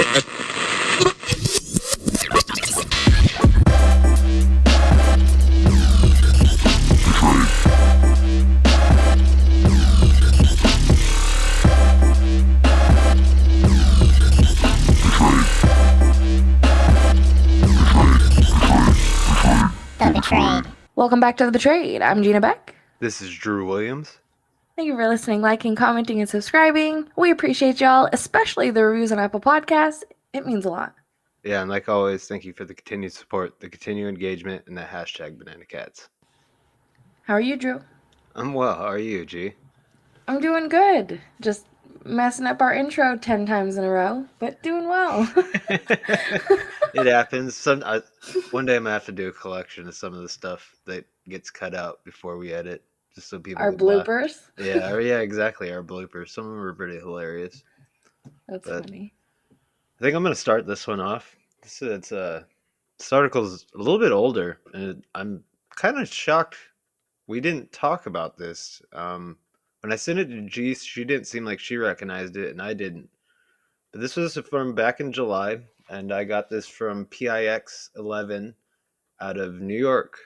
The Betrayed. Welcome back to The Betrayed. I'm Gina Beck. This is Drew Williams. Thank you for listening, liking, commenting, and subscribing. We appreciate y'all, especially the reviews on Apple Podcasts. It means a lot. Yeah, and like always, thank you for the continued support, the continued engagement, and the hashtag Banana Cats. How are you, Drew? I'm well. How are you, G? I'm doing good. Just messing up our intro 10 times in a row, but doing well. It happens. One day I'm gonna have to do a collection of some of the stuff that gets cut out before we edit, just so people Our can laugh. bloopers. Yeah, exactly. Our bloopers. Some of them are pretty hilarious. That's funny. I think I'm gonna start this one off. This article's a little bit older, and I'm kind of shocked we didn't talk about this. When I sent it to G, she didn't seem like she recognized it, and I didn't. But this was from back in July, and I got this from PIX 11 out of New York.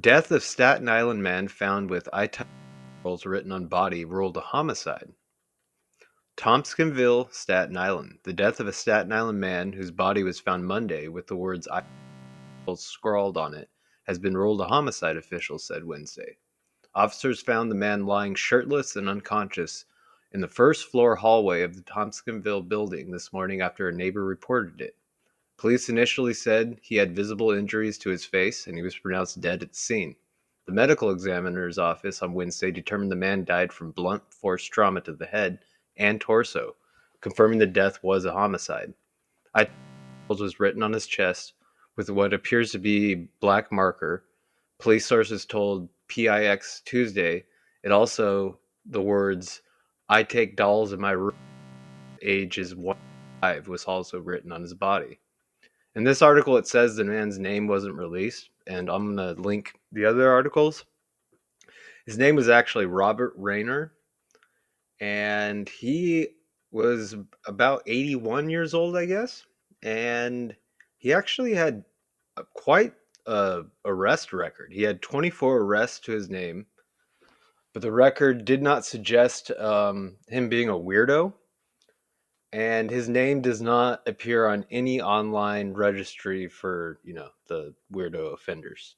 Death of Staten Island man found with I-type initials written on body ruled a homicide. Tompkinsville, Staten Island. The death of a Staten Island man whose body was found Monday with the words I scrawled on it has been ruled a homicide, officials said Wednesday. Officers found the man lying shirtless and unconscious in the first floor hallway of the Tompkinsville building this morning after a neighbor reported it. Police initially said he had visible injuries to his face and he was pronounced dead at the scene. The medical examiner's office on Wednesday determined the man died from blunt force trauma to the head and torso, confirming the death was a homicide. I was written on his chest with what appears to be black marker. Police sources told PIX Tuesday it also the words "I take dolls in my room, age is 1 was also written on his body. In this article it says the man's name wasn't released, and I'm going to link the other articles. His name was actually Robert Rayner, and he was about 81 years old, I guess, and he actually had quite a arrest record. He had 24 arrests to his name, but the record did not suggest him being a weirdo, and his name does not appear on any online registry for, the weirdo offenders.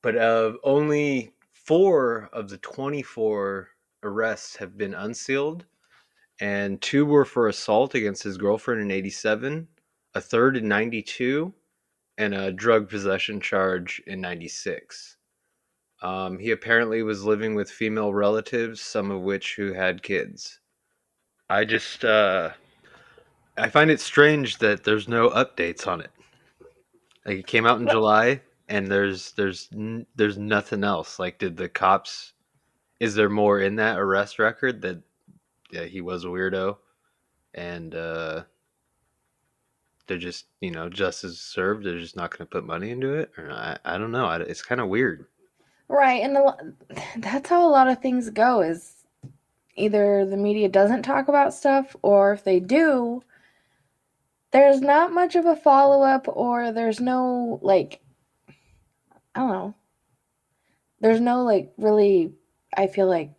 But only 4 of the 24 arrests have been unsealed, and 2 were for assault against his girlfriend in 87, a third in 92, and a drug possession charge in 96. He apparently was living with female relatives, some of which who had kids. I find it strange that there's no updates on it. Like, it came out in July, and there's nothing else. Like, did the cops? Is there more in that arrest record that he was a weirdo, and they're just, justice served? They're just not going to put money into it, or I don't know. It's kind of weird. Right, and that's how a lot of things go, is either the media doesn't talk about stuff, or if they do, there's not much of a follow-up, or there's no, I don't know, there's no, really, I feel like,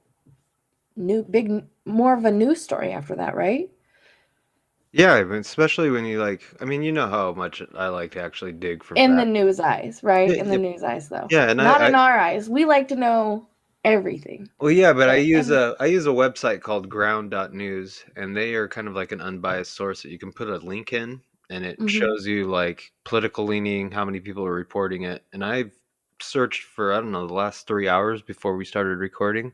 more of a news story after that, right? Yeah, I mean, especially when you you know how much I like to actually dig for In facts. the news eyes, right? Yeah, In the news eyes, though. Yeah, and not in our eyes. We like to know everything. Well, yeah, but I use a website called ground.news, and they are kind of like an unbiased source that you can put a link in, and it shows you political leaning, how many people are reporting it. And I've searched for, I don't know, the last 3 hours before we started recording,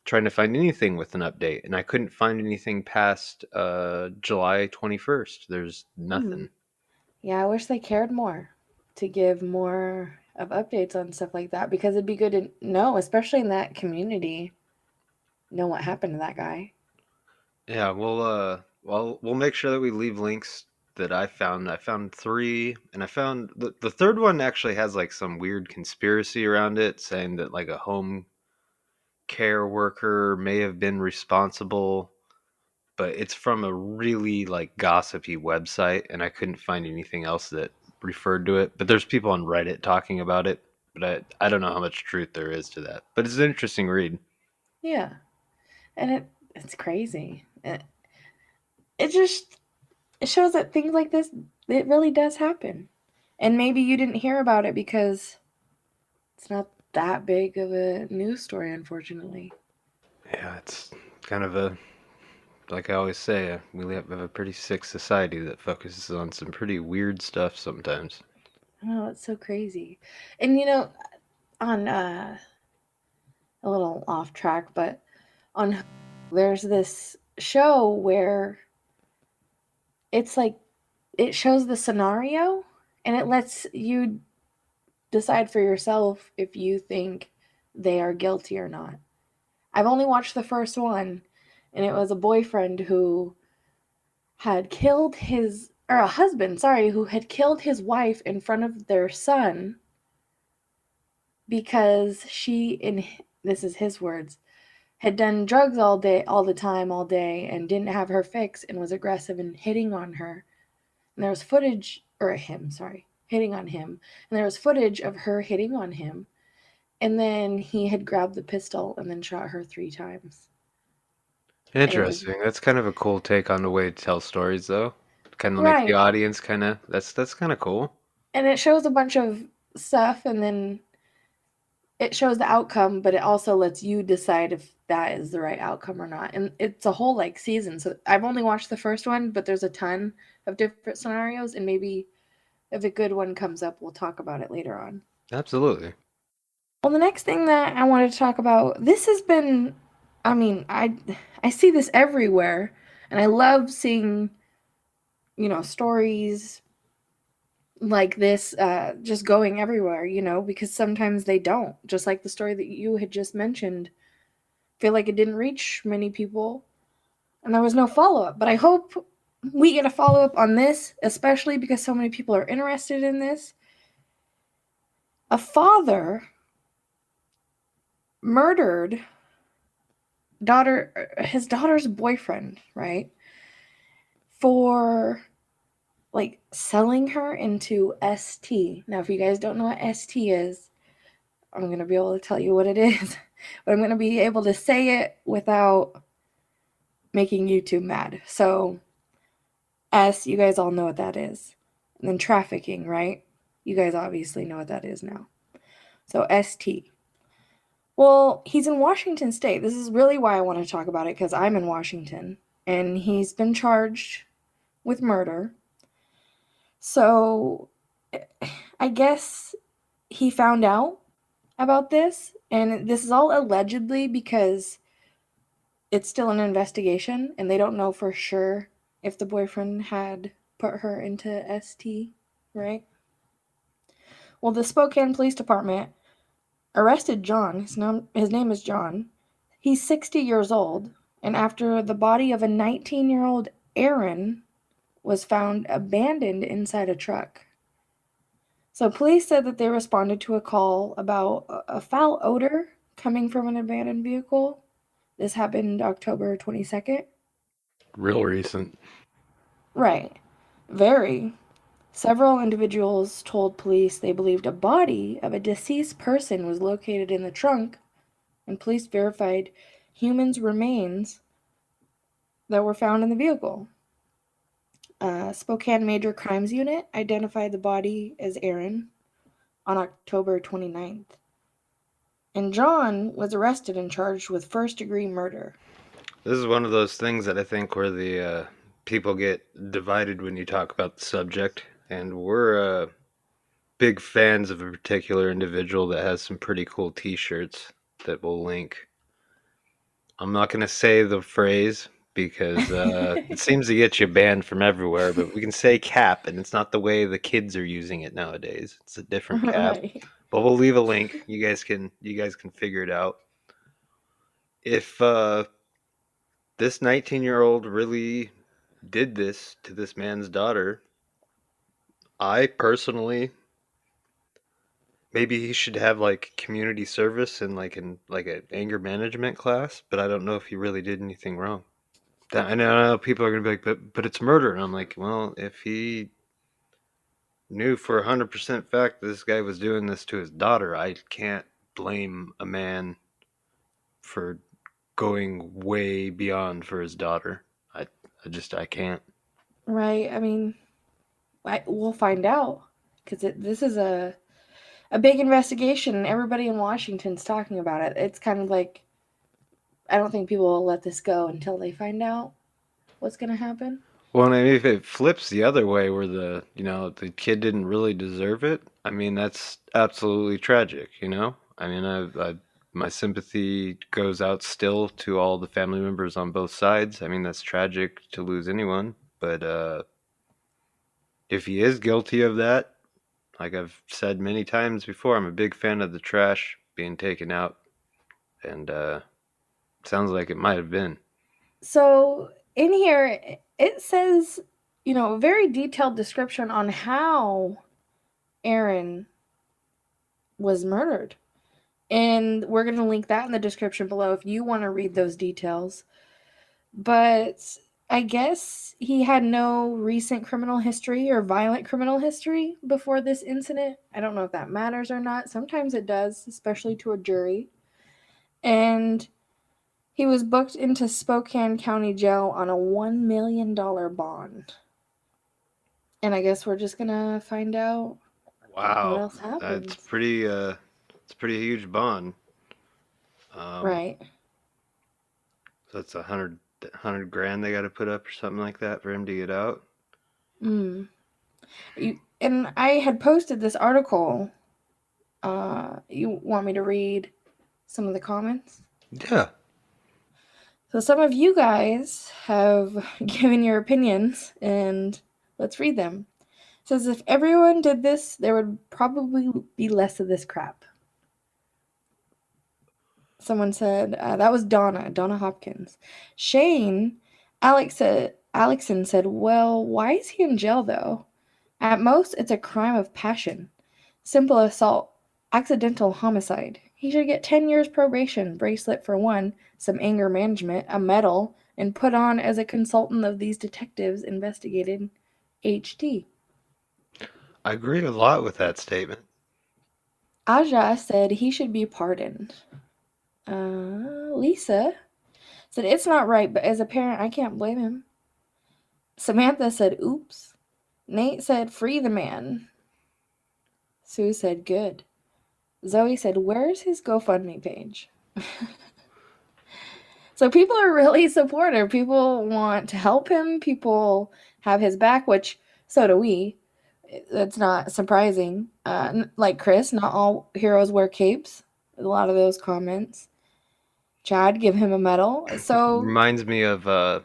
trying to find anything with an update, and I couldn't find anything past July 21st. There's nothing. Yeah, I wish they cared more to give more of updates on stuff like that, because it'd be good to know, especially in that community, know what happened to that guy. Yeah, we'll make sure that we leave links that I found. I found 3, and I found the third one actually has some weird conspiracy around it, saying that a home care worker may have been responsible but it's from a really like gossipy website, and I couldn't find anything else that referred to it. But there's people on Reddit talking about it, but I don't know how much truth there is to that. But it's an interesting read. Yeah, and it's crazy. It just it shows that things like this, it really does happen. And maybe you didn't hear about it because it's not that big of a news story, unfortunately. Yeah, it's kind of a like I always say, we have a pretty sick society that focuses on some pretty weird stuff sometimes. Oh, it's so crazy. And you know, on a little off track, but on there's this show where it's like it shows the scenario and it lets you decide for yourself if you think they are guilty or not. I've only watched the first one, and it was a boyfriend who had killed his, or a husband, sorry, who had killed his wife in front of their son because she, in this is his words, had done drugs all day, all the time, all day, and didn't have her fix and was aggressive and hitting on her. And there was footage, or him, sorry, hitting on him. And there was footage of her hitting on him. And then he had grabbed the pistol and then shot her 3 times. And it was Interesting. That's kind of a cool take on the way to tell stories, though. Kind of make the right. audience kind of that's kind of cool. And it shows a bunch of stuff and then it shows the outcome, but it also lets you decide if that is the right outcome or not. And it's a whole like season. So I've only watched the first one, but there's a ton of different scenarios and maybe if a good one comes up, we'll talk about it later on. Absolutely. Well, the next thing that I wanted to talk about, this has been I mean, I see this everywhere and I love seeing, stories like this just going everywhere, because sometimes they don't. Just like the story that you had just mentioned, feel like it didn't reach many people and there was no follow up. But I hope we get a follow up on this, especially because so many people are interested in this. A father murdered his daughter's boyfriend, right? For like selling her into ST. Now, if you guys don't know what ST is, I'm going to be able to tell you what it is, but I'm going to be able to say it without making YouTube mad. So, S, you guys all know what that is. And then trafficking, right? You guys obviously know what that is now. So, ST. Well, he's in Washington State. This is really why I want to talk about it because I'm in Washington and he's been charged with murder. So, I guess he found out about this, and this is all allegedly because it's still an investigation and they don't know for sure if the boyfriend had put her into ST, right? Well, the Spokane Police Department arrested John. His name is John. He's 60 years old, and after the body of a 19-year-old Aaron was found abandoned inside a truck. So police said that they responded to a call about a foul odor coming from an abandoned vehicle. This happened October 22nd. Real recent. Right. Very. Several individuals told police they believed a body of a deceased person was located in the trunk, and police verified humans' remains that were found in the vehicle. Spokane Major Crimes Unit identified the body as Aaron on October 29th. And John was arrested and charged with first-degree murder. This is one of those things that I think where the people get divided when you talk about the subject, and we're big fans of a particular individual that has some pretty cool T-shirts that we'll link. I'm not going to say the phrase because it seems to get you banned from everywhere, but we can say cap, and it's not the way the kids are using it nowadays. It's a different cap. Right. But we'll leave a link. You guys can figure it out. If this 19-year-old really did this to this man's daughter, I personally maybe he should have like community service and like an anger management class, but I don't know if he really did anything wrong. I know people are gonna be like, but it's murder, and I'm like, well, if he knew for 100% fact that this guy was doing this to his daughter, I can't blame a man for going way beyond for his daughter. I can't. Right? I mean, we'll find out because this is a big investigation, and everybody in Washington's talking about it. It's kind of like I don't think people will let this go until they find out what's going to happen. Well, I mean, if it flips the other way, where the kid didn't really deserve it, I mean, that's absolutely tragic. I mean, my sympathy goes out still to all the family members on both sides. I mean, that's tragic to lose anyone, but if he is guilty of that, like I've said many times before, I'm a big fan of the trash being taken out, and sounds like it might have been. So in here, it says, a very detailed description on how Aaron was murdered. And we're going to link that in the description below if you want to read those details. But I guess he had no recent criminal history or violent criminal history before this incident. I don't know if that matters or not. Sometimes it does, especially to a jury. And he was booked into Spokane County Jail on a $1 million bond. And I guess we're just going to find out what Wow, else that's happens. pretty. It's a pretty huge bond. Um, Right. so that's 100 grand they got to put up or something like that for him to get out. Mm. And I had posted this article. You want me to read some of the comments? Yeah. So some of you guys have given your opinions, and let's read them. It says if everyone did this, there would probably be less of this crap. Someone said that was Donna Hopkins. Shane, Alexson said, "Well, why is he in jail though? At most, it's a crime of passion, simple assault, accidental homicide. He should get 10 years probation, bracelet for one, some anger management, a medal, and put on as a consultant of these detectives investigating HT." I agree a lot with that statement. Aja said he should be pardoned. Lisa said it's not right, but as a parent, I can't blame him. Samantha said, oops. Nate said, free the man. Sue said, good. Zoe said, where's his GoFundMe page? So people are really supportive. People want to help him. People have his back, which so do we. That's not surprising. Like Chris, not all heroes wear capes. A lot of those comments. Chad, give him a medal. So, Reminds me of I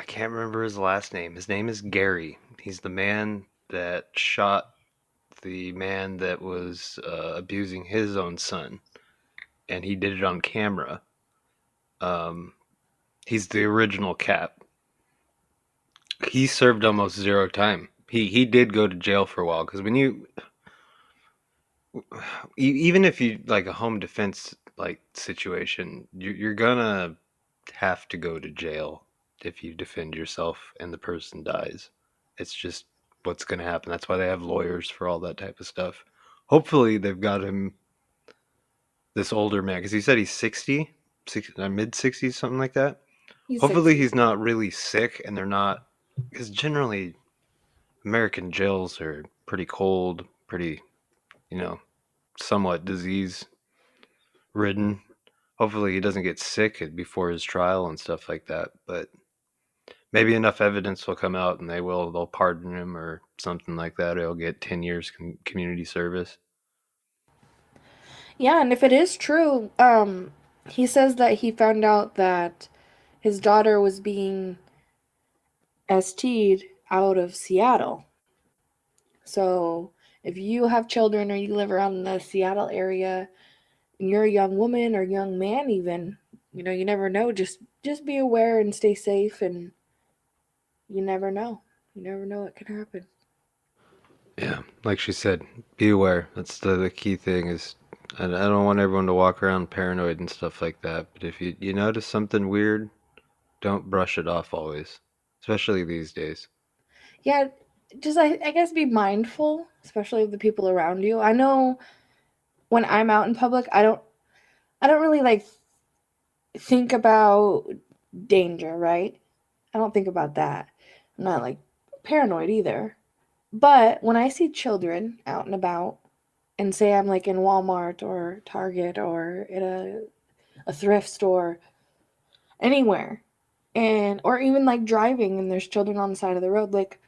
can't remember his last name. His name is Gary. He's the man that shot the man that was abusing his own son, and he did it on camera. Um, he's the original Cap. He served almost zero time. He did go to jail for a while because when you even if you like a home defense like situation, you're gonna have to go to jail if you defend yourself and the person dies. It's just what's gonna happen. That's why they have lawyers for all that type of stuff. Hopefully, they've got him this older man because he said he's 60, mid 60s, something like that. he's Hopefully, 60. he's not really sick and they're not because generally American jails are pretty cold, pretty you know somewhat disease ridden. Hopefully, he doesn't get sick before his trial and stuff like that. But maybe enough evidence will come out and they'll pardon him or something like that. He'll get 10 years community service. Yeah, and if it is true, he says that he found out that his daughter was being ST'd out of Seattle. So if you have children or you live around the Seattle area and you're a young woman or young man even, you never know. Just be aware and stay safe, and you never know. You never know what can happen. Yeah, like she said, be aware. That's the key thing is I don't want everyone to walk around paranoid and stuff like that. But if you notice something weird, Don't brush it off always, especially these days. Yeah, just I guess be mindful, especially of the people around you. I know when I'm out in public, I don't really like think about danger, right? I don't think about that. I'm not like paranoid either. But when I see children out and about, and say I'm like in Walmart or Target or in a thrift store, anywhere, and or even like driving and there's children on the side of the road, like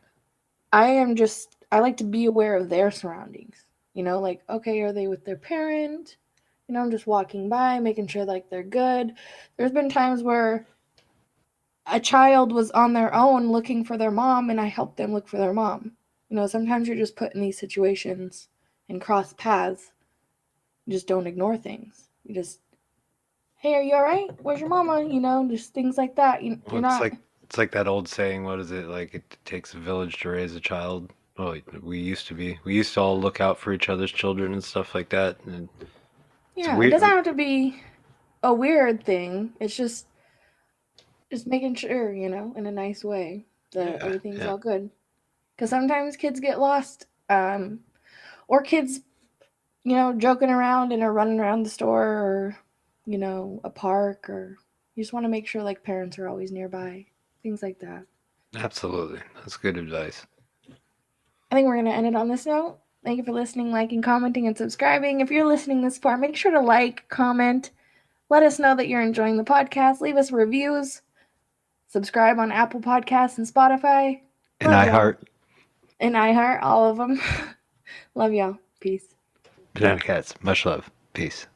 I like to be aware of their surroundings. Like, okay, are they with their parent? I'm just walking by, making sure like they're good. There's been times where a child was on their own looking for their mom and I helped them look for their mom. Sometimes you're just put in these situations and cross paths. You just don't ignore things. You just, hey, are you all right? Where's your mama? Just things like that. You're Well, it's not. like that old saying. What is it? Like it takes a village to raise a child. Well, we used to all look out for each other's children and stuff like that. And it's Yeah, it doesn't weird. have to be a weird thing. It's just making sure, in a nice way that Yeah, everything's yeah, all good. Because sometimes kids get lost, or kids, joking around and are running around the store or, a park, or you just want to make sure like parents are always nearby, things like that. absolutely. That's good advice. I think we're going to end it on this note. Thank you for listening, liking, commenting, and subscribing. If you're listening this far, make sure to like, comment, let us know that you're enjoying the podcast, leave us reviews, subscribe on Apple Podcasts and Spotify. And Love I y'all. heart And iHeart, all of them. Love y'all. Peace. Banana Cats. Much love. Peace.